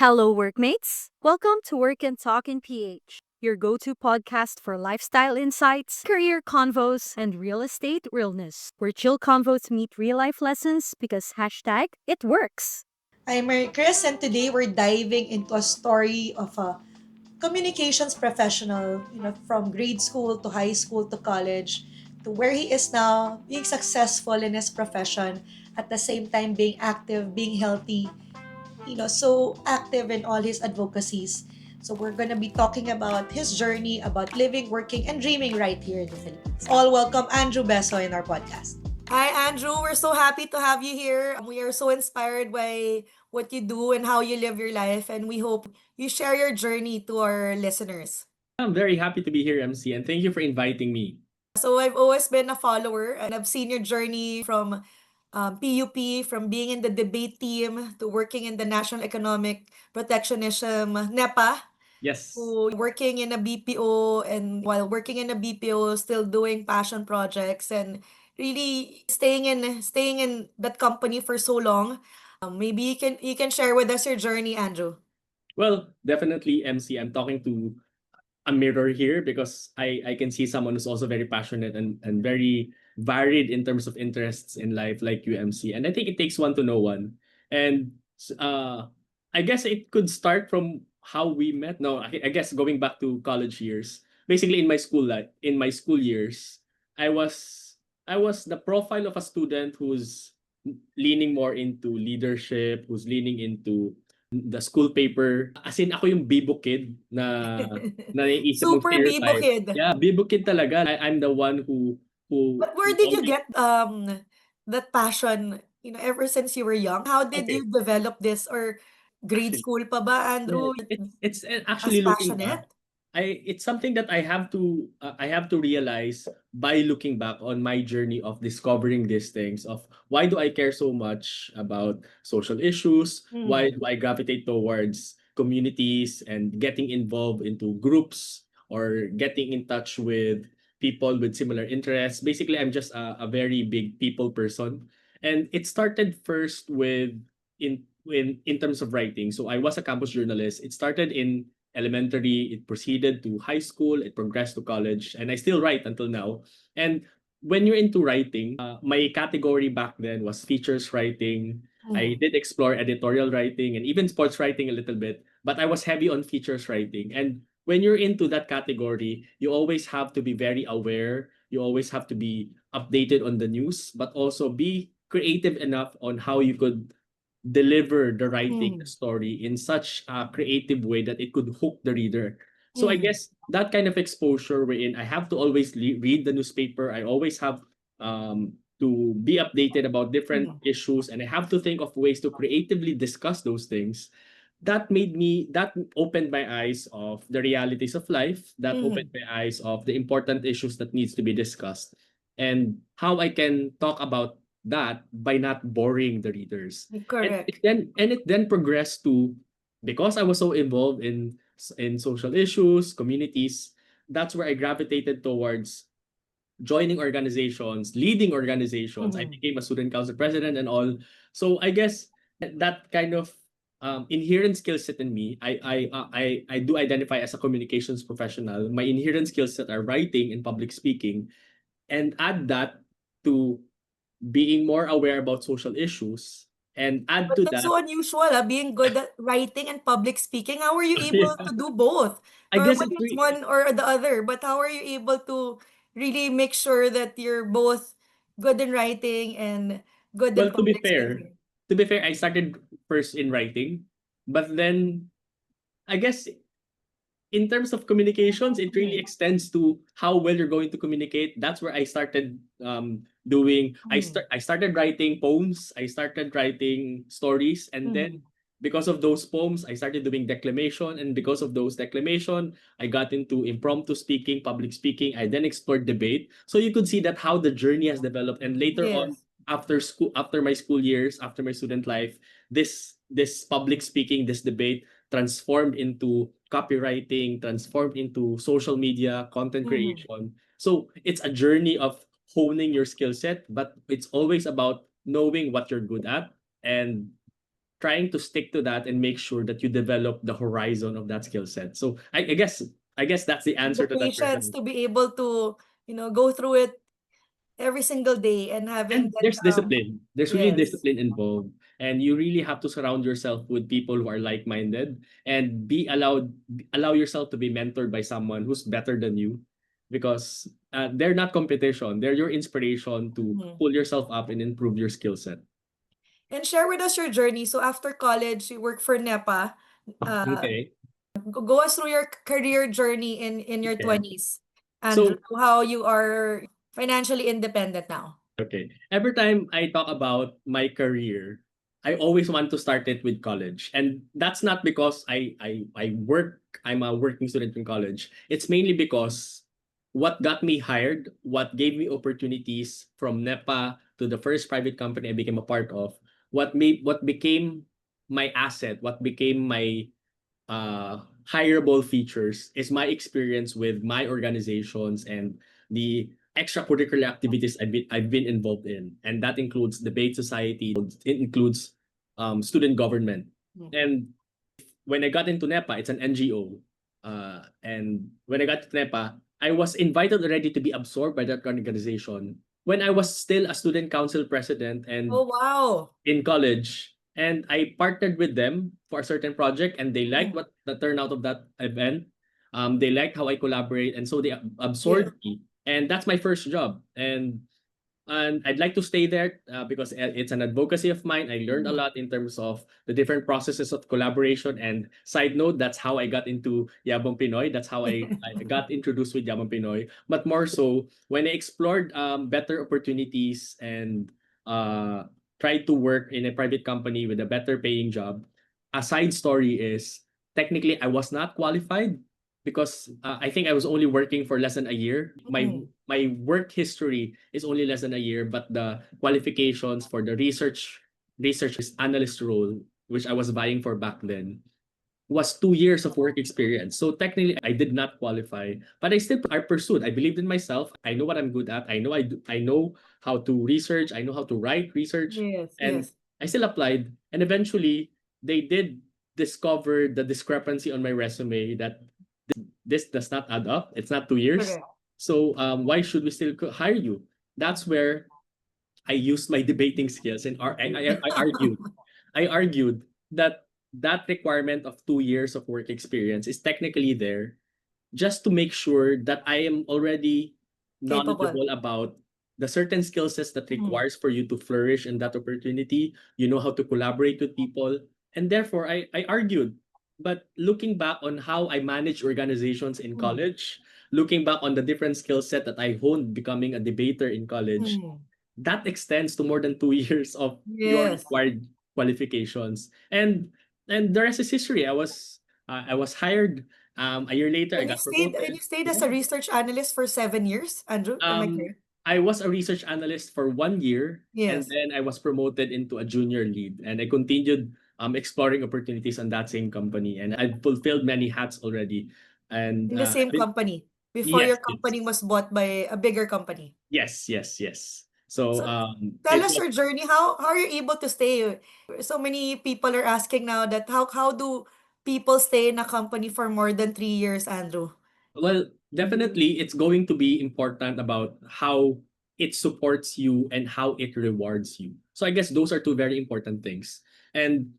Hello, workmates. Welcome to Work and Talk in PH, your go to podcast for lifestyle insights, career convos, and real estate realness, where chill convos meet real life lessons because hashtag it works. I'm Mary Chris, and today we're diving into a story of a communications professional, from grade school to high school to college to where he is now, being successful in his profession, at the same time being active, being healthy, so active in all his advocacies. So we're going to be talking about his journey, about living, working, and dreaming right here in the Philippines. All welcome Andrew Beso in our podcast. Hi, Andrew. We're so happy to have you here. We are so inspired by what you do and how you live your life, and we hope you share your journey to our listeners. I'm very happy to be here, MC, and thank you for inviting me. So I've always been a follower, and I've seen your journey from PUP, from being in the debate team to working in the National Economic Protectionism, NEPA, Yes. to working in a BPO, and while working in a BPO, still doing passion projects and really staying in that company for so long. Maybe you can share with us your journey, Andrew. Well, definitely, MC. I'm talking to a mirror here because I can see someone who's also very passionate and very varied in terms of interests in life, like you, MC. And I think it takes one to know one. And uh, I guess it could start from how we met. No, I guess going back to college years. Basically, in my school life, in my school years, I was I was the profile of a student who's leaning more into leadership, who's leaning into the school paper. As in, ako yung bibo kid na naiisip mong Super Bibo stereotype. Kid. Yeah, bibo kid talaga. I'm the one who But where who did you always get that passion, ever since you were young? How did okay. you develop this, or grade Actually, school pa ba, yeah, Andrew? it's As actually looking back. passionate? It's something that I have to realize by looking back on my journey of discovering these things of why do I care so much about social issues? Why Mm. do I gravitate towards communities and getting involved into groups or getting in touch with people with similar interests? Basically, I'm just a very big people person. And it started first with in terms of writing. So I was a campus journalist. It started in elementary, it proceeded to high school, it progressed to college, and I still write until now. And when you're into writing, my category back then was features writing. I Mm. did explore editorial writing and even sports writing a little bit, but I was heavy on features writing. And when you're into that category, you always have to be very aware. You always have to be updated on the news, but also be creative enough on how you could deliver the writing, the Mm. story in such a creative way that it could hook the reader. So I Mm. guess that kind of exposure wherein I have to always read the newspaper. I always have to be updated about different Mm. issues, and I have to think of ways to creatively discuss those things. That opened my eyes of the realities of life. That opened Mhm. my eyes of the important issues that needs to be discussed, and how I can talk about that by not boring the readers. And it Correct. then progressed to, because I was so involved in social issues, communities, that's where I gravitated towards joining organizations, leading organizations. I Mhm. became a student council president and all. So I guess that kind of inherent skill set in me, I do identify as a communications professional. My inherent skill set are writing and public speaking, and add that to being more aware about social issues, and add But to that's that so unusual, being good at writing and public speaking. How are you able yeah, to do both? I guess Normally, it's it's one or the other. But how are you able to really make sure that you're both good in writing and good in well, public speaking? to be fair, I started first in writing, but then I guess in terms of communications, it really Mhm. extends to how well you're going to communicate. That's where I started doing. Mhm. I started writing poems. I started writing stories, and then Mhm. because of those poems, I started doing declamation, and because of those declamation, I got into impromptu speaking, public speaking. I then explored debate. So you could see that how the journey has developed, and later on, Yes. after my school years, after my student life, this public speaking, this debate transformed into copywriting, transformed into social media, content Mhm. creation. So it's a journey of honing your skill set, but it's always about knowing what you're good at and trying to stick to that and make sure that you develop the horizon of that skill set. So I guess that's the The answer to that patience question. to be able to, go through it every single day and having And that, there's discipline. There's really yes. discipline involved. And you really have to surround yourself with people who are like-minded and allow yourself to be mentored by someone who's better than you, because they're not competition. They're your inspiration to Mhm. pull yourself up and improve your skill set. And share with us your journey. So after college, you work for NEPA. Uh, Okay. go us through your career journey in your Okay. 20s, and So how you are financially independent now. okay. Every time I talk about my career, I always want to start it with college. And that's not because I'm a working student in college. It's mainly because what got me hired, what gave me opportunities from NEPA to the first private company I became a part of, what became my asset, what became my hireable features is my experience with my organizations and the extracurricular activities I've been involved in, and that includes debate society. It includes student government. Mm. And when I got into NEPA, it's an NGO. And when I got to NEPA, I was invited already to be absorbed by that organization when I was still a student council president and Oh, wow. in college, and I partnered with them for a certain project, and they liked Mm. what the turnout of that event. They liked how I collaborate, and so they Yes. absorbed me, and that's my first job. And I'd like to stay there because it's an advocacy of mine. I learned a Mm. lot in terms of the different processes of collaboration. And side note, that's how I got into Yabong Pinoy. That's how I got introduced with Yabong Pinoy. But more so, when I explored better opportunities and uh, tried to work in a private company with a better paying job, a side story is technically I was not qualified because I think I was only working for less than a year. My Mm. my work history is only less than a year, but the qualifications for the research analyst role, which I was vying for back then, was 2 years of work experience. So technically, I did not qualify, but I pursued. I believed in myself. I know what I'm good at. I know how to research. I know how to write research, Yes, and yes. I still applied. And eventually, they did discover the discrepancy on my resume that this does not add up. It's not 2 years. Correct. So why should we still hire you? That's where I used my debating skills and I argued that that requirement of 2 years of work experience is technically there just to make sure that I am already Capable. knowledgeable about the certain skill sets that Mm. requires for you to flourish in that opportunity. You know how to collaborate with people. And therefore, I argued. But looking back on how I manage organizations in Mm. college, looking back on the different skill set that I honed becoming a debater in college, Mm. that extends to more than 2 years of your Yes. required qualifications. And the rest is history. I was hired. A year later, I And you got stayed and promoted. you stayed as Yeah. a research analyst for 7 years, Andrew. Am I Um, correct? I was a research analyst for 1 year, and Yes. then I was promoted into a junior lead, and I continued exploring opportunities on that same company, and I've fulfilled many hats already. And In the same company before yes, your yes, company was bought by a bigger company. yes, yes, yes. So So tell it us was your journey. How are you able to stay? So many people are asking now that how do people stay in a company for more than 3 years, Andrew? Well, definitely it's going to be important about how it supports you and how it rewards you. So I guess those are two very important things. And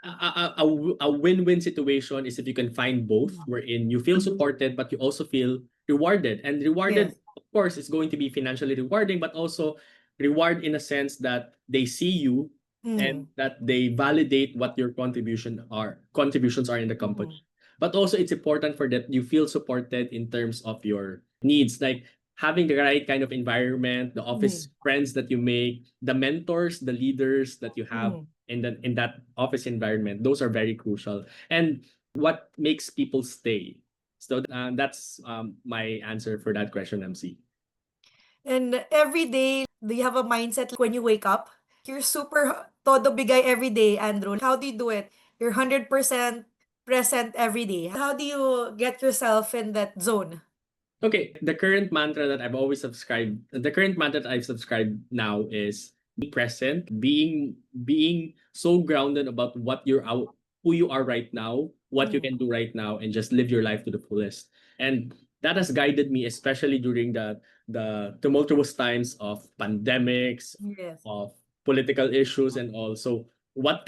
a win-win situation is if you can find both, Mm. wherein you feel supported but you also feel rewarded. And rewarded, Yes. of course, is going to be financially rewarding, but also reward in a sense that they see you and Mm. that they validate what your contributions are in the company. Mm. But also it's important for that you feel supported in terms of your needs, like having the right kind of environment, the Mm. office friends that you make, the mentors, the leaders that you have Mm. in that office environment. Those are very crucial, and what makes people stay. So that's my answer for that question, MC. And every day, do you have a mindset like when you wake up? You're super todo bigay every day, Andrew. How do you do it? You're 100% present every day. How do you get yourself in that zone? Okay, the current mantra that I've subscribed now is present, being so grounded about what you're out, who you are right now, what you Mm. can do right now, and just live your life to the fullest. And that has guided me, especially during the tumultuous times of pandemics, Yes. of political issues, and all. So what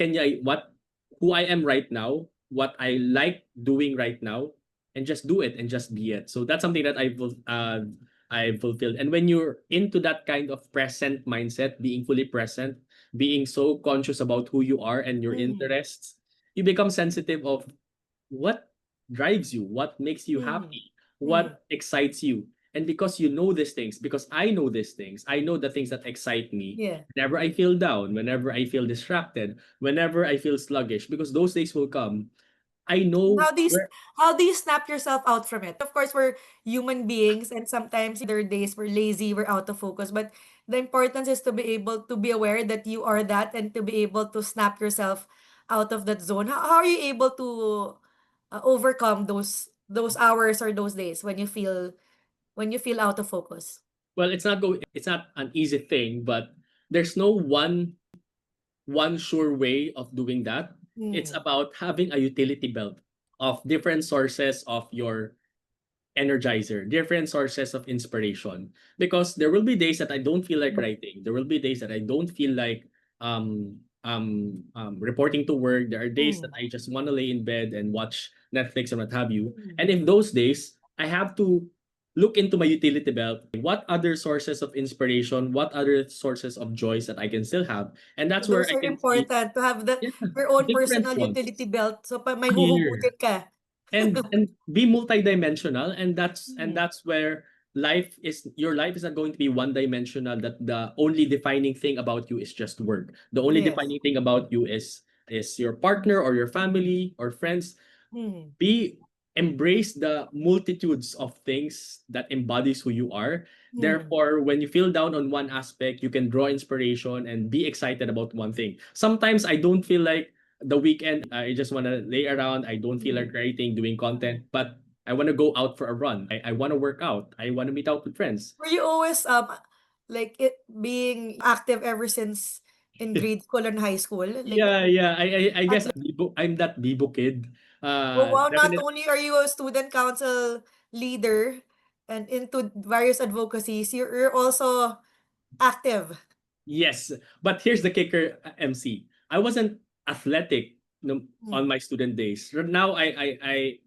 who I am right now, what I like doing right now, and just do it and just be it. So that's something that I fulfilled. And when you're into that kind of present mindset, being fully present, being so conscious about who you are and your Mm. interests, you become sensitive of what drives you, what makes you Mm. happy, Mm. what excites you. And because you know these things, because I know these things, I know the things that excite me. Yeah. Whenever I feel down, whenever I feel distracted, whenever I feel sluggish, because those days will come, I And know how do you where. how do you snap yourself out from it? Of course, we're human beings, and sometimes there are days we're lazy, we're out of focus. But the importance is to be able to be aware that you are that, and to be able to snap yourself out of that zone. How are you able to overcome those hours or those days when you feel out of focus? Well, it's not an easy thing, but there's no one sure way of doing that. It's Mm. about having a utility belt of different sources of your energizer, different sources of inspiration. Because there will be days that I don't feel like writing. There will be days that I don't feel like reporting to work. There are days that Mm. I just want to lay in bed and watch Netflix and what have you. Mm. And in those days, I have to look into my utility belt. What other sources of inspiration? What other sources of joys that I can still have? And So that's where those I are can see, important to have yeah, your own different personal ones utility belt. So pa may here, huhugutin ka. and be multidimensional. And Mm. that's where your life is not going to be one dimensional, that the only defining thing about you is just work. The only Yes. defining thing about you is your partner or your family or friends. Mm. Be Embrace the multitudes of things that embodies who you are. Mm. Therefore, when you feel down on one aspect, you can draw inspiration and be excited about one thing. Sometimes I don't feel like the weekend, I just want to lay around, I don't feel like Mm. writing, doing Mm. content, but I want to go out for a run. I want to work out, I want to meet out with friends. Were you always like it being active ever since in grade school and high school? Like Yeah, I guess at I'm that Bibo kid. oh wow, not Definitely. only are you a student council leader and into various advocacies, you're also active. Yes, but here's the kicker, MC. I wasn't athletic on Mm. my student days. Now I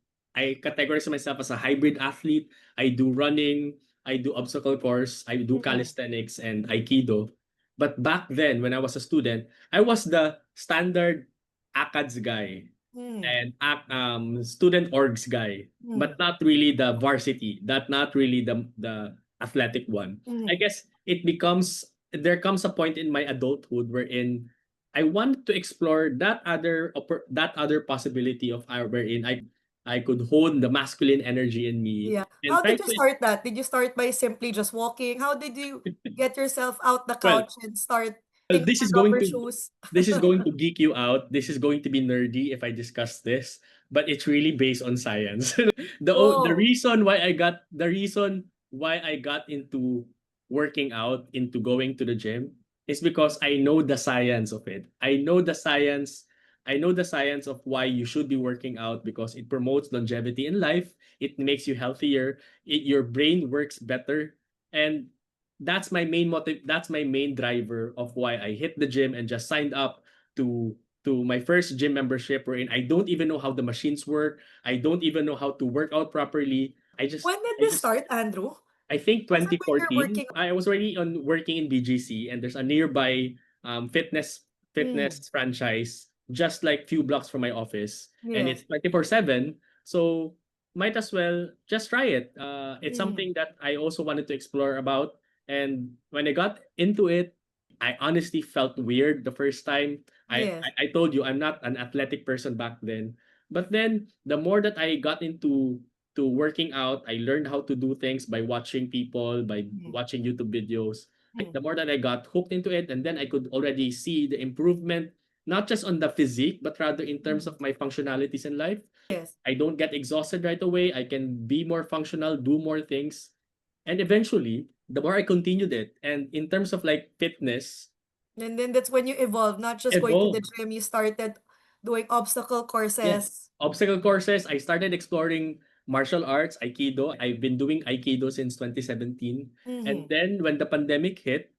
categorize myself as a hybrid athlete. I do running, I do obstacle course, I do Mm. calisthenics and aikido. But back then, when I was a student, I was the standard ACADS guy Mm. and student orgs guy, but Mm. not really the varsity, not really the athletic one. I Mm. guess there comes a point in my adulthood wherein I wanted to explore that other possibility of wherein I could hone the masculine energy in me Yeah. and How try did you to. start that? Did you start by simply just walking? How did you get yourself out the Well, couch and start Well, putting on this your is going rubber to shoes? this is going to geek you out. This is going to be nerdy if I discuss this, but it's really based on science. The Oh, reason why I got into working out, into going to the gym, is because I know the science of it. I know the science of why you should be working out, because it promotes longevity in life. It makes you healthier. Your brain works better, and that's my main driver of why I hit the gym and just signed up to my first gym membership, wherein I don't even know how the machines work. I don't even know how to work out properly. when did I this just start, Andrew? I think Was it when you're 2014, working? I was already on working in BGC, and there's a nearby Mm. fitness franchise just like few blocks from my office, and Yes. it's 24/7. So might as well just try it. It's Mm. something that I also wanted to explore about, and when I got into it, I honestly felt weird the first time. Yes. I told you I'm not an athletic person back then, but then the more that I got into to working out, I learned how to do things by watching people, by Mm. watching YouTube videos. Mm. The more that I got hooked into it, and then I could already see the improvement, not just on the physique, but rather in terms Mm. of my functionalities in life. Yes. I don't get exhausted right away. I can be more functional, do more things. And eventually, the more I continued it, and in terms of like fitness, And then that's when you evolve, not just going to the Evolve. gym, you started doing obstacle Yes. courses. Obstacle courses. I started exploring martial arts, Aikido. I've been doing Aikido since 2017. And Mm-hmm. then when the pandemic hit,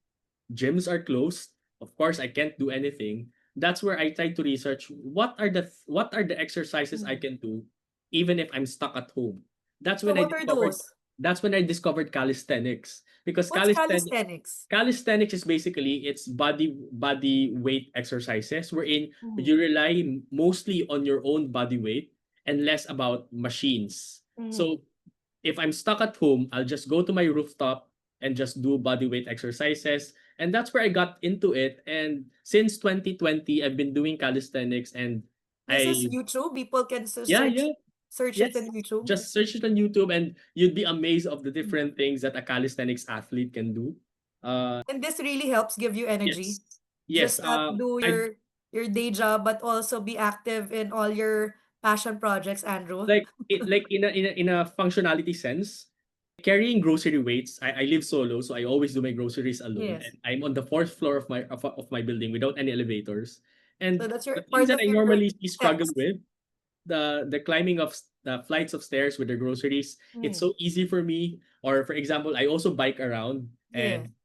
gyms are closed. Of course, I can't do anything. That's where I try to research what are the exercises I Mm. can do even if I'm stuck at home. That's So when I what are discovered those? that's when I discovered calisthenics because What's calisthenics? calisthenics is basically it's body weight exercises wherein Mm-hmm. you rely mostly on your own body weight and less about machines. Mm-hmm. So if I'm stuck at home, I'll just go to my rooftop and just do body weight exercises. And that's where I got into it. And since 2020, I've been doing calisthenics and This is I, YouTube. People can yeah, yeah, search it yes. in YouTube. Just search it on YouTube and you'd be amazed of the different things that a calisthenics athlete can do. And this really helps give you energy. Yes. Yes. Just not do I your day job, but also be active in all your passion projects, Andrew. like in a functionality sense. Carrying grocery weights, I live solo, so I always do my groceries alone. Yes. And I'm on the fourth floor of my building without any elevators. So And that's your the things part that of I your normally struggle steps. with, the climbing of the flights of stairs with the groceries, it's Mm. so easy for me. Or for example, I also bike around Yes. and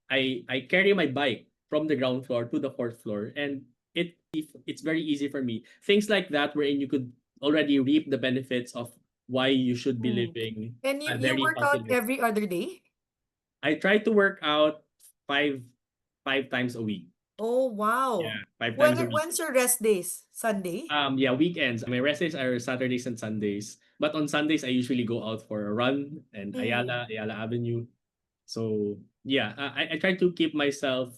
I carry my bike from the ground floor to the fourth floor. And it's very easy for me. Things like that wherein you could already reap the benefits of why you should be Mm. living And a you very work healthy out life. every other day? I try to work out five five times a week. Oh, wow. Yeah, five times a week. When's your rest days? Sunday? Yeah, weekends. My rest days are Saturdays and Sundays. But on Sundays, I usually go out for a run and Mm. Ayala Avenue. So yeah, I try to keep myself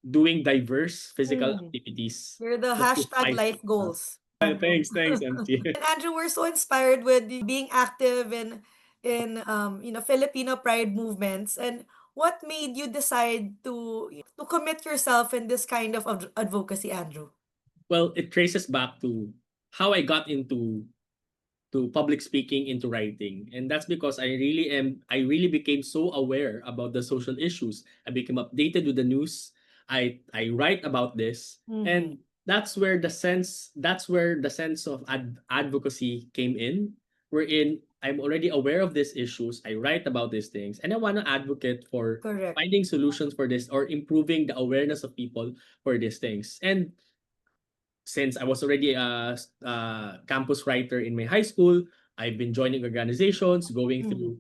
doing diverse physical Mm. activities You're the just to hashtag spice life things up. goals, Andrew. Thanks, MC. And Andrew, we're so inspired with being active in Filipino pride movements. And what made you decide to commit yourself in this kind of advocacy, Andrew? Well, it traces back to how I got into to public speaking, into writing. And that's because I really became so aware about the social issues. I became updated with the news. I write about this. Mm-hmm. And that's where the sense of advocacy came in, wherein I'm already aware of these issues. I write about these things and I want to advocate for Correct. finding solutions for this or improving the awareness of people for these things. And since I was already a campus writer in my high school, I've been joining organizations, going Mm. through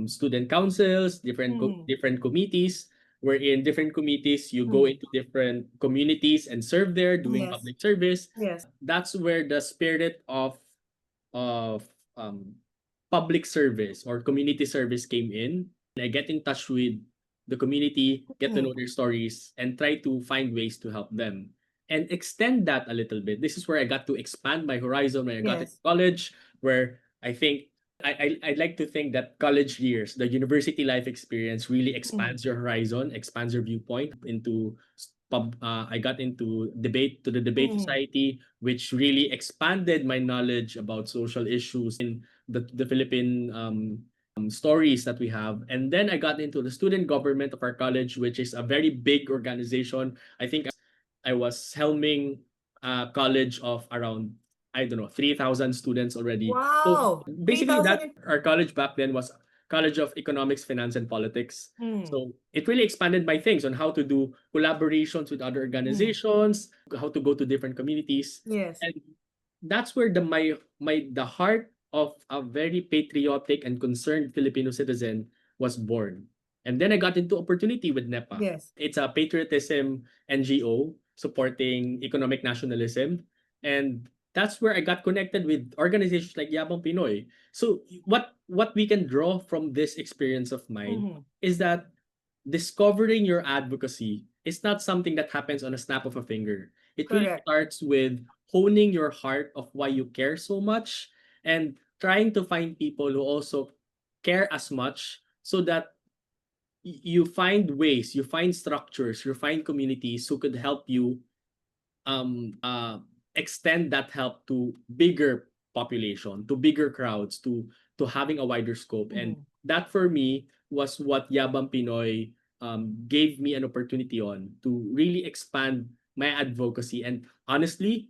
student councils, Mm. different committees. Where in different committees, you go Mm. into different communities and serve there, doing Yes. public service. Yes. That's where the spirit of um, public service or community service came in. I get in touch with the community, get to know Mm. their stories, and try to find ways to help them and extend that a little bit. This is where I got to expand my horizon when I got into Yes. college, where I think I'd like to think that college years, the university life experience really Mm. expands your horizon, expands your viewpoint into I got into the debate Mm. society, which really expanded my knowledge about social issues in the Philippine stories that we have. And then I got into the student government of our college, which is a very big organization. I think I was helming a college of around, I don't know, 3,000 students already. So Wow. basically 3,000. that our college back then was College of Economics, Finance and Politics. Mm. So it really expanded my things on how to do collaborations with other Mm. organizations, how to go to different communities. Yes. And that's where the heart of a very patriotic and concerned Filipino citizen was born. And then I got into opportunity with NEPA. Yes. It's a patriotism NGO supporting economic nationalism. And that's where I got connected with organizations like Yabang Pinoy. So what we can draw from this experience of mine Mm-hmm. is that discovering your advocacy is not something that happens on a snap of a finger. It really Correct. starts with honing your heart of why you care so much and trying to find people who also care as much so that you find ways, you find structures, you find communities who could help you extend that help to bigger population, to bigger crowds, to having a wider scope. And Mm-hmm. that for me was what Yabang Pinoy gave me an opportunity on to really expand my advocacy. And honestly,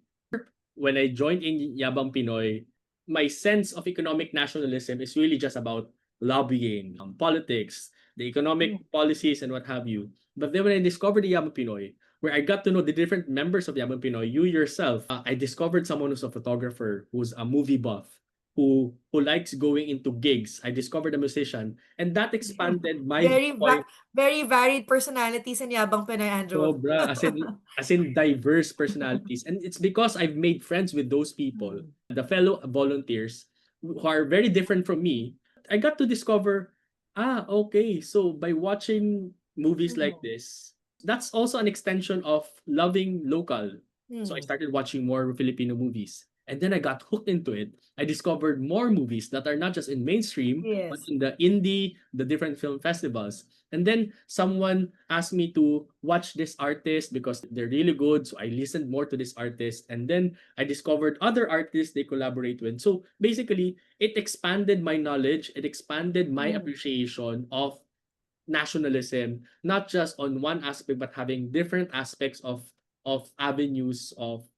when I joined in Yabang Pinoy, my sense of economic nationalism is really just about lobbying, politics, the economic policies, and what have you. But then when I discovered the Yabang Pinoy, where I got to know the different members of Yabang Pinoy, you yourself, I discovered someone who's a photographer, who's a movie buff, who likes going into gigs. I discovered a musician, and that expanded my Very viewpoint. very varied personalities in Yabang Pinoy, Andrew. Sobra, as in diverse personalities. And it's because I've made friends with those people, Mm. the fellow volunteers who are very different from me. I got to discover, okay, so by watching movies like Mm. this, that's also an extension of loving local. So I Mm. started watching more Filipino movies. And then I got hooked into it. I discovered more movies that are not just in mainstream, but Yes. in the indie, the different film festivals. And then someone asked me to watch this artist because they're really good. So I listened more to this artist. And then I discovered other artists they collaborate with. So basically, it expanded my knowledge, it expanded my Mm. appreciation of nationalism, not just on one aspect, but having different aspects of avenues of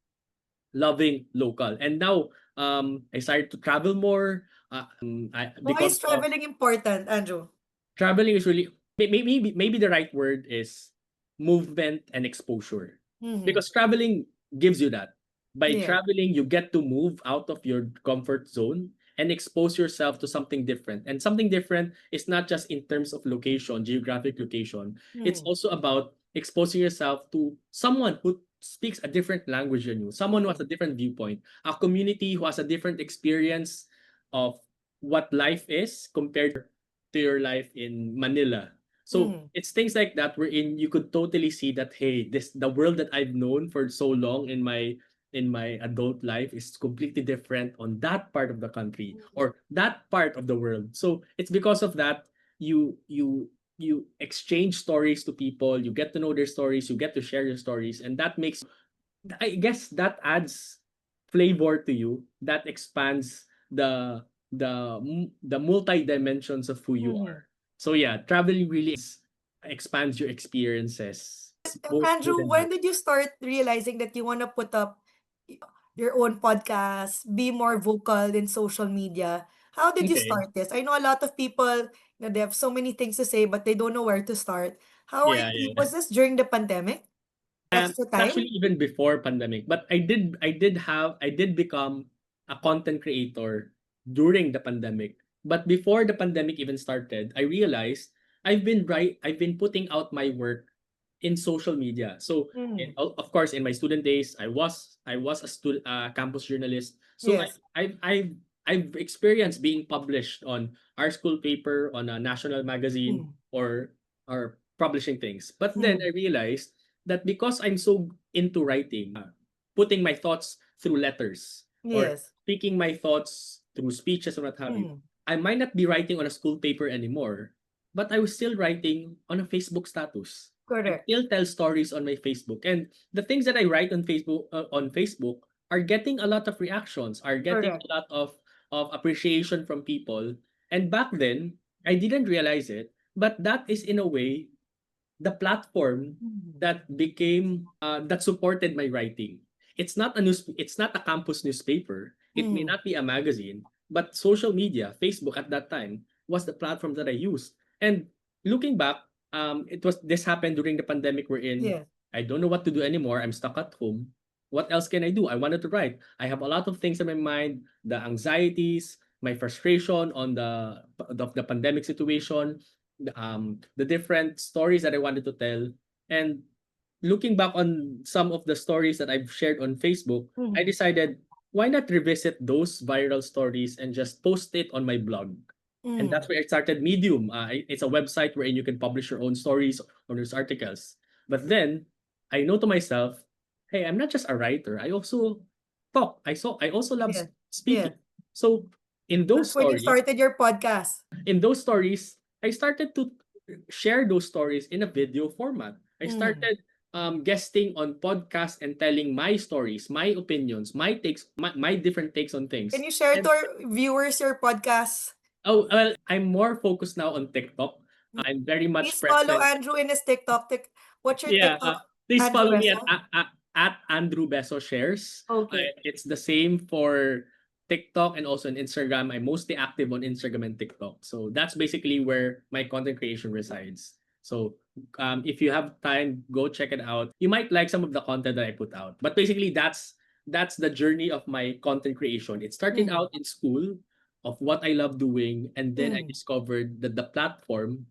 loving local. And now I started to travel more Why because is of traveling important, Andrew? traveling is really maybe the right word is movement and exposure. Mhm. Because traveling gives you that. By Yes. traveling, you get to move out of your comfort zone and expose yourself to something different. And something different is not just in terms of location, geographic location. It's Mm. also about exposing yourself to someone who speaks a different language than you, someone who has Mm. a different viewpoint, a community who has a different experience of what life is compared to your life in Manila. So Mm. it's things like that wherein you could totally see that, hey, this the world that I've known for so long in my adult life is completely different on that part of the country or that part of the world. So it's because of that you exchange stories to people, you get to know their stories, you get to share your stories, and that makes I guess that adds flavor to you. That expands the multi dimensions of who you Mhm. are. So yeah, traveling really expands your experiences, both good Andrew, and bad. when did you start realizing that you want to put up your own podcast, be more vocal in social media? How did you Okay. start this? I know a lot of people, they have so many things to say, but they don't know where to start. How are Yeah, you? yeah. Was this during the pandemic? Extra It's actually time? even before pandemic, but I did become a content creator during the pandemic. But before the pandemic even started, I realized I've been putting out my work in social media. So Mm. of course in my student days, I was a campus journalist. So Yes. I've experienced being published on our school paper, on a national magazine, Mm. or publishing things. But then Mm. I realized that because I'm so into writing, putting my thoughts through letters or Yes. speaking my thoughts through speeches and what have you, Mm. I might not be writing on a school paper anymore, but I was still writing on a Facebook status. I Correct. still tell stories on my Facebook, and the things that I write on Facebook are getting a lot of reactions, are getting Correct. a lot of appreciation from people. And back then, I didn't realize it, but that is in a way the platform Mm. that supported my writing. It's not a campus newspaper. It may Mm. not be a magazine, but social media, Facebook at that time was the platform that I used. And looking back, this happened during the pandemic we're in. Yes. I don't know what to do anymore. I'm stuck at home. What else can I do? I wanted to write. I have a lot of things in my mind, the anxieties, my frustration on the pandemic situation, the different stories that I wanted to tell. And looking back on some of the stories that I've shared on Facebook, I Mm. decided why not revisit those viral stories and just post it on my blog. And that's Mm. where I started Medium. It's a website wherein you can publish your own stories or news articles. But then I know to myself, hey, I'm not just a writer. I also talk. I also love Yes. Yes. speaking. So in those That's when you stories, started your podcast. I started to share those stories in a video format. I Mm. started guesting on podcasts and telling my stories, my opinions, my takes, my different takes on Can things. you share to And our viewers your podcast? oh well, I'm more focused now on TikTok. I'm very much Please follow present. Andrew in his TikTok. What's your Yeah, TikTok, please Andrew follow me Beso? at Andrew Beso Shares. Okay. It's the same for TikTok and also on Instagram. I'm mostly active on Instagram and TikTok. So that's basically where my content creation resides. So if you have time, go check it out. You might like some of the content that I put out. But basically that's the journey of my content creation. It started Mm, out in school of what I love doing, and then I mm. discovered that the platform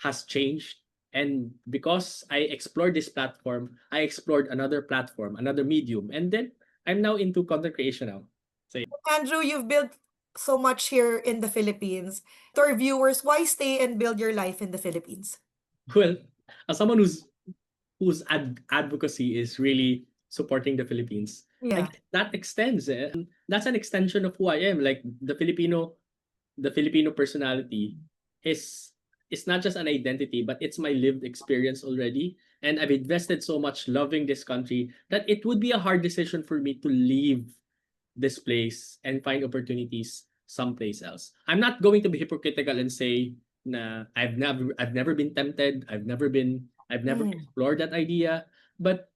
has changed, and because I explored this platform, I explored another platform, another medium, and then I'm now into content creation now. So yeah. Andrew, you've built so much here in the Philippines. To our viewers, why stay and build your life in the Philippines? Well, as someone advocacy is really supporting the Philippines, I Yeah. guess that extends. That's an extension of who I am. Like the Filipino personality is not just an identity, but it's my lived experience already. And I've invested so much loving this country that it would be a hard decision for me to leave this place and find opportunities someplace else. I'm not going to be hypocritical and say na I've never been tempted, I've never Mm, explored that idea. But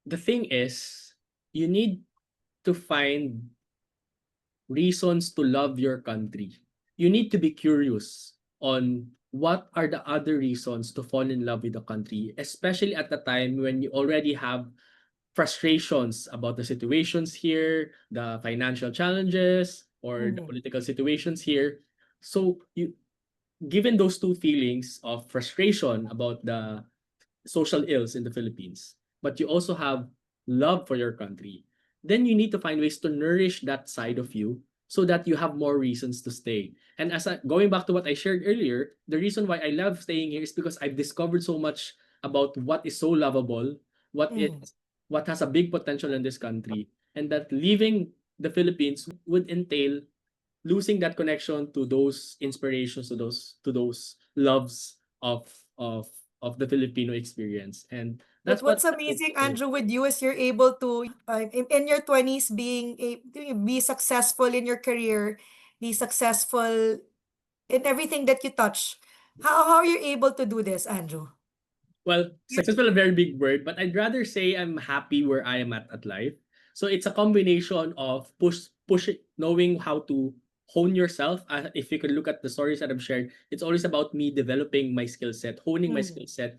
the thing is, you need to find reasons to love your country. You need to be curious on what are the other reasons to fall in love with the country, especially at the time when you already have frustrations about the situations here, the financial challenges, or the mm. political situations here. So you given those two feelings of frustration about the social ills in the Philippines, but you also have love for your country, then you need to find ways to nourish that side of you so that you have more reasons to stay. And going back to what I shared earlier, the reason why I love staying here is because I've discovered so much about what is so lovable, what is Mm. what has a big potential in this country, and that leaving the Philippines would entail losing that connection to those inspirations, to those loves of of of the Filipino experience. And But that's what what's amazing, Andrew, with you is you're able to, in your 20s, be successful in your career, be successful in everything that you touch. How are you able to do this, Andrew? Well, successful a very big word, but I'd rather say I'm happy where I am at life. So it's a combination of knowing how to hone yourself. If you could look at the stories that I've shared, it's always about me developing my skill set, honing my Mm, skill set,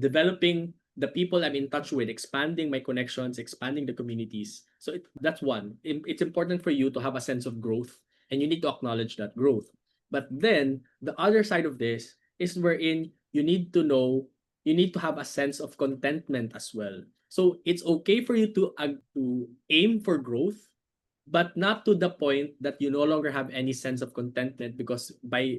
developing the people I'm in touch with, expanding my connections, expanding the communities. So that's one. It's important for you to have a sense of growth, and you need to acknowledge that growth. But then the other side of this is wherein you need to have a sense of contentment as well. So it's okay for you to aim for growth, but not to the point that you no longer have any sense of contentment, because by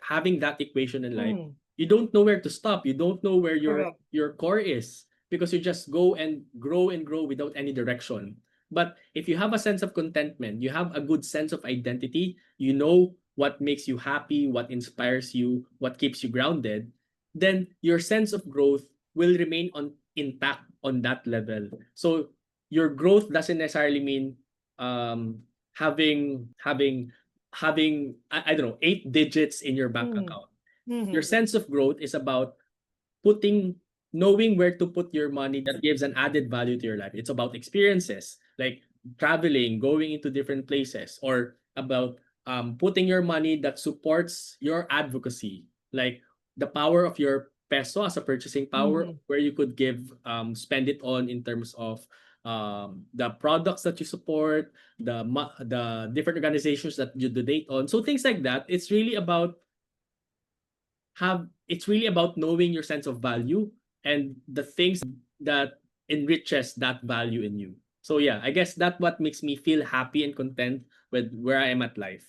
having that equation in life, mm, you don't know where to stop. You don't know where correct. your core is, because you just go and grow without any direction. But if you have a sense of contentment, you have a good sense of identity, you know what makes you happy, what inspires you, what keeps you grounded, then your sense of growth will remain on intact on that level. So your growth doesn't necessarily mean having I don't know, 8 digits in your bank Mm, account. Your mhm, sense of growth is about putting knowing where to put your money that gives an added value to your life. It's about experiences like traveling, going into different places, or about putting your money that supports your advocacy, like the power of your peso as a purchasing power, mhm. where you could spend it on in terms of the products that you support, the different organizations that you donate on. So things like that. It's really about knowing your sense of value and the things that enriches that value in you. So yeah, I guess that's what makes me feel happy and content with where I am at life.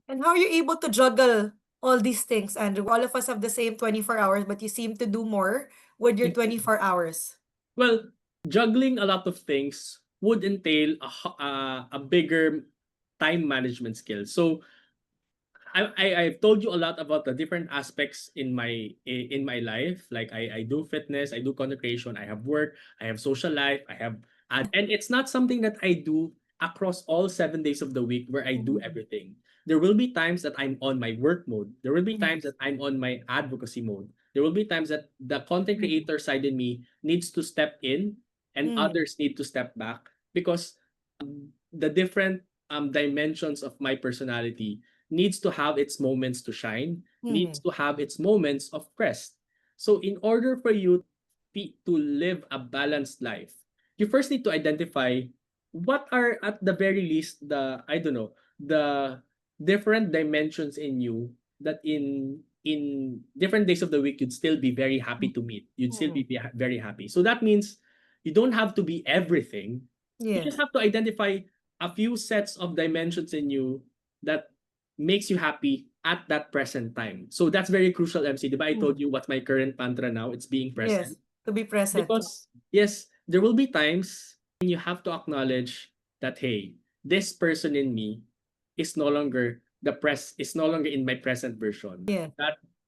And how are you able to juggle all these things, Andrew? All of us have the same 24 hours, but you seem to do more with your 24 hours. Well, juggling a lot of things would entail a bigger time management skill. So I've told you a lot about the different aspects in my life. Like I do fitness, I do content creation, I have work, I have social life, I have and it's not something that I do across all 7 days of the week where I do Mhm. everything. there will be times that I'm on my work mode. There will be times Yes. that I'm on my advocacy mode. There will be times that the content Mm. creator side in me needs to step in and Mm. others need to step back because the different dimensions of my personality needs to have its moments to shine, needs Mm. to have its moments of rest. So in order for you to live a balanced life, you first need to identify what are at the very least the I don't know the different dimensions in you that in different days of the week you'd still be very happy to meet. You'd still Mm. be very happy. So that means you don't have to be everything. You just Yes. have to identify a few sets of dimensions in you that makes you happy at that present time. So that's very crucial, MC. Diba I told Mm. you what's my current mantra now? It's being Yes. present. To be present. Because yes, there will be times when you have to acknowledge that hey, this person in me is no longer is no longer in my present version. Yes.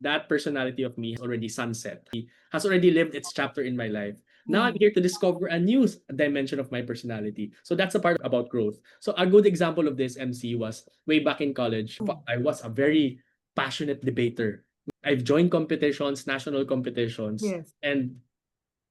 That personality of me has already sunset. Has already lived its chapter in my life. Now I'm Mm. here to discover a new dimension of my personality. So that's a part about growth. So a good example of this, MC, was way back in college. Mm. I was a very passionate debater. I've joined competitions, national competitions, Yes. and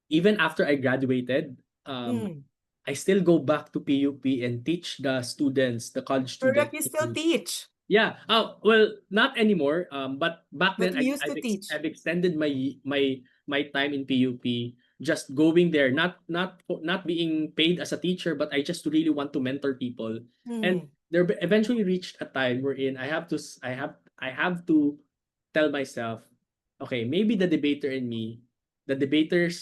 even after I graduated, Mm. I still go back to PUP and teach the students, the college Correct. students. You still teach, Yeah. Oh, well, not anymore. But back but then, you used to teach. I've extended my time in PUP, just going there, not being paid as a teacher, but I just really want to mentor people. And Mm. eventually reached a time wherein I have to tell myself, okay, maybe the debater's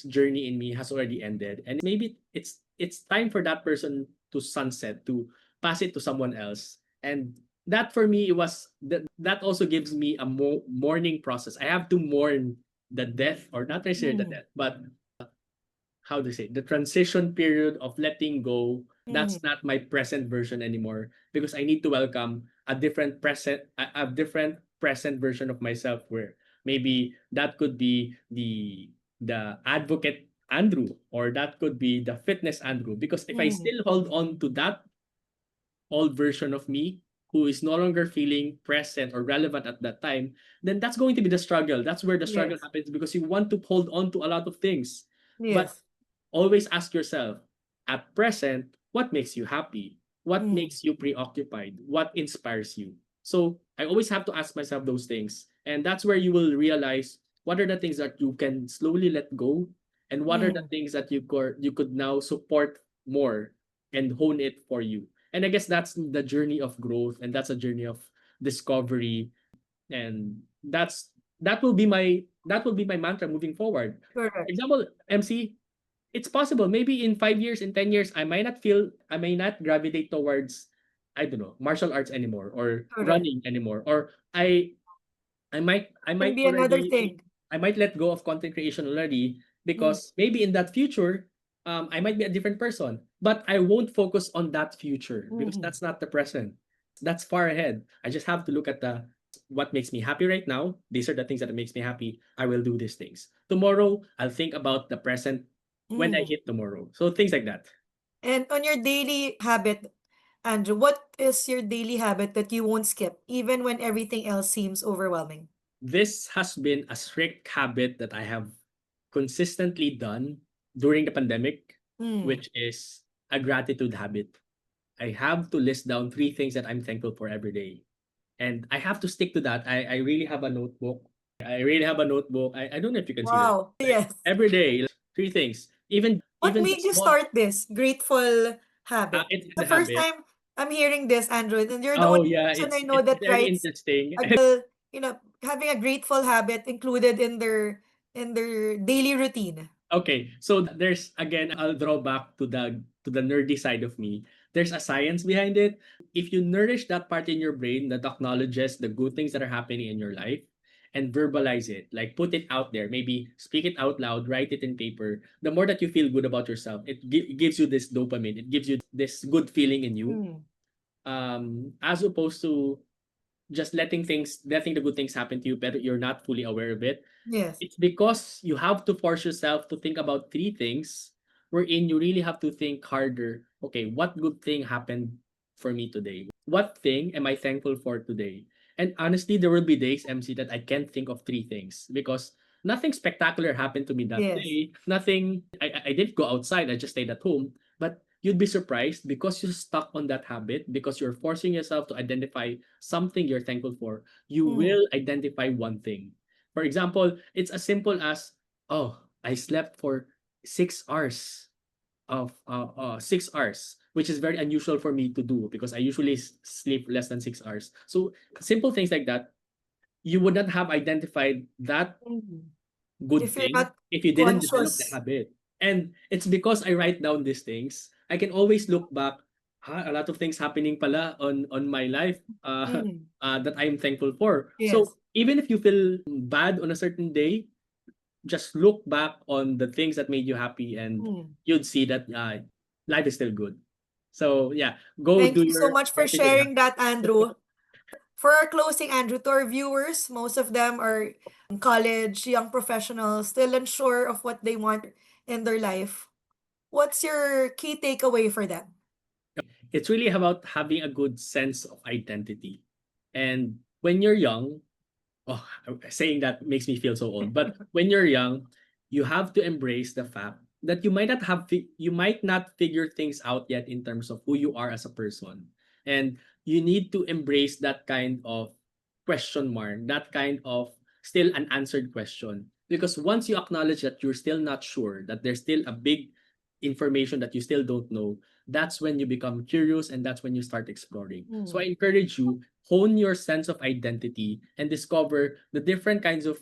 journey in me has already ended, and maybe it's time for that person to sunset, to pass it to someone else. And that for me it was that also gives me a mourning process. I have to mourn the death, or not necessarily the Mm. death, but how to say, the transition period of letting go. Mm. That's not my present version anymore, because I need to welcome a different present version of myself, where maybe that could be the advocate Andrew, or that could be the fitness Andrew. Because if I Mm. still hold on to that old version of me who is no longer feeling present or relevant at that time, then that's going to be the struggle. That's where the struggle Yes. happens, because you want to hold on to a lot of things. But Yes. always ask yourself, at present, what makes you happy? What Mm. makes you preoccupied? What inspires you? So I always have to ask myself those things. And that's where you will realize what are the things that you can slowly let go, and what are the Mm. things that you could now support more and hone it for you. And I guess that's the journey of growth, and that's a journey of discovery. And that will be my mantra moving forward. For Correct. example, MC, it's possible maybe in 5 years, in 10 years, I may not gravitate towards, I don't know, martial arts anymore, or Correct. running anymore, or I Can might be another already thing. I might let go of content creation already, Mm. because maybe in that future I might be a different person, but I won't focus on that future because Mm. that's not the present. That's far ahead. I just have to look at the what makes me happy right now. These are the things that makes me happy. I will do these things. Tomorrow, I'll think about the present when I Mm. hit tomorrow. So things like that. And on your daily habit, Andrew, what is your daily habit that you won't skip, even when everything else seems overwhelming? This has been a strict habit that I have consistently done during the pandemic, Mm. which is a gratitude habit. I have to list down three things that I'm thankful for every day. And I have to stick to that. I really have a notebook. I really have a notebook. I don't know if you can see that. Wow. Like Yes. every day, like three things. What Even made just you small start this grateful habit? it's The the first habit. time I'm hearing this, Andrew, and you're the Oh only yeah, person I know it's that very writes interesting. a having a grateful habit included in their daily routine. Okay, so there's again, I'll draw back to the nerdy side of me. There's a science behind it. If you nourish that part in your brain that acknowledges the good things that are happening in your life and verbalize it, like put it out there, maybe speak it out loud, write it in paper, the more that you feel good about yourself, it gives you this dopamine. It gives you this good feeling in you. Mm. As opposed to just letting the good things happen to you, but you're not fully aware of it. Yes. It's because you have to force yourself to think about three things, wherein you really have to think harder. Okay, what good thing happened for me today? What thing am I thankful for today? And honestly, there will be days, MC, that I can't think of three things because nothing spectacular happened to me that Yes. day. Nothing, I didn't go outside, I just stayed at home. But you'd be surprised because you're stuck on that habit, because you're forcing yourself to identify something you're thankful for. You Mm. will identify one thing. For example, it's as simple as, oh, I slept for 6 hours of 6 hours, which is very unusual for me to do because I usually sleep less than 6 hours. So simple things like that, you would not have identified that Mm. good If you're thing not if you didn't develop the conscious. habit. And it's because I write down these things, I can always look back, a lot of things happening pala on my life Mm. that I'm thankful for. So Yes. even if you feel bad on a certain day, just look back on the things that made you happy and Mm. you'd see that life is still good. So yeah, go Thank do you so your much for gratitude. sharing that, Andrew. For our closing, Andrew, to our viewers, most of them are college, young professionals, still unsure of what they want in their life. What's your key takeaway for them? It's really about having a good sense of identity. And when you're young, oh, saying that makes me feel so old. But when you're young, you have to embrace the fact that you might not figure things out yet in terms of who you are as a person, and you need to embrace that kind of question mark, that kind of still unanswered question. Because once you acknowledge that you're still not sure, that there's still a big information that you still don't know, that's when you become curious and that's when you start exploring. So I Mm. encourage you, hone your sense of identity and discover the different kinds of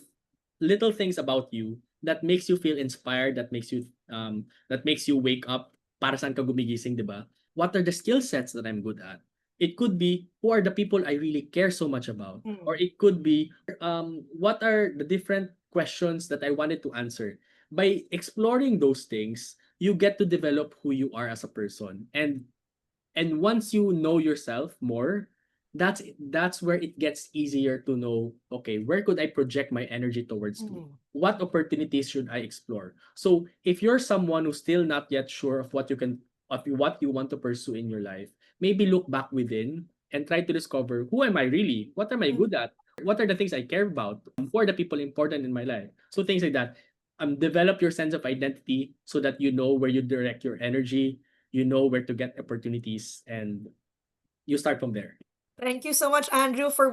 little things about you that makes you feel inspired, that makes you wake up. Para saan ka gumigising, 'di ba? What are the skill sets that I'm good at? It could be who are the people I really care so much about, or Mm. it could be what are the different questions that I wanted to answer. By exploring those things, you get to develop who you are as a person, and once you know yourself more, that's where it gets easier to know, okay, where could I project my energy towards to, Mm. what opportunities should I explore. So if you're someone who's still not yet sure of what you want to pursue in your life, maybe look back within and try to discover, who am I really, what am I Mm. good at, what are the things I care about, who are the people important in my life. So things like that. Develop your sense of identity so that you know where you direct your energy, you know where to get opportunities, and you start from there. Thank you so much, Andrew, for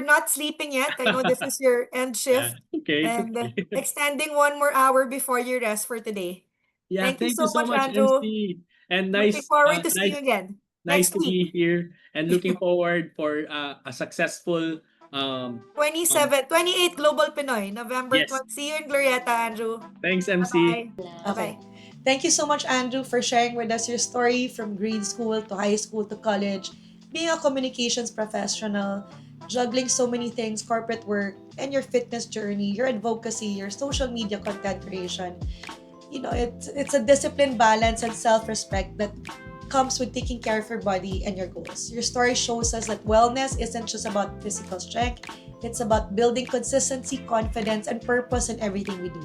not sleeping yet. I know this is your end Yeah. shift Okay. and Okay. extending one more hour before your rest for today. Yeah. Thank you Thank you so so much, much, Andrew. MC. And Looking forward to seeing nice, you again nice next to week. be here. And looking forward for a successful. Um. 28 Global Pinoy, November Yes. 20. See you in Glorieta, Andrew. Thanks, MC. Bye-bye. Bye-bye. Bye-bye. Thank you so much, Andrew, for sharing with us your story from grade school to high school to college, being a communications professional, juggling so many things, corporate work, and your fitness journey, your advocacy, your social media content creation. It's a discipline, balance, and self-respect that comes with taking care of your body and your goals. Your story shows us that wellness isn't just about physical strength, it's about building consistency, confidence, and purpose in everything we do.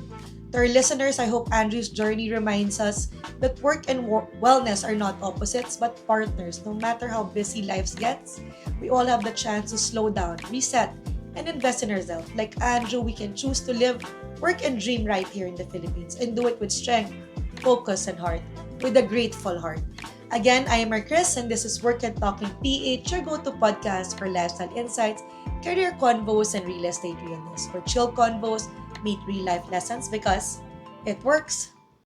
To our listeners, I hope Andrew's journey reminds us that work and wellness are not opposites but partners. No matter how busy life gets, we all have the chance to slow down, reset, and invest in ourselves. Like Andrew, we can choose to live, work, and dream right here in the Philippines and do it with strength, focus, and heart, with a grateful heart. Again, I am Chris, and this is Work and Talking PH, your go to podcast for lifestyle insights, career convos, and real estate realness, where chill convos meet real life lessons because it works.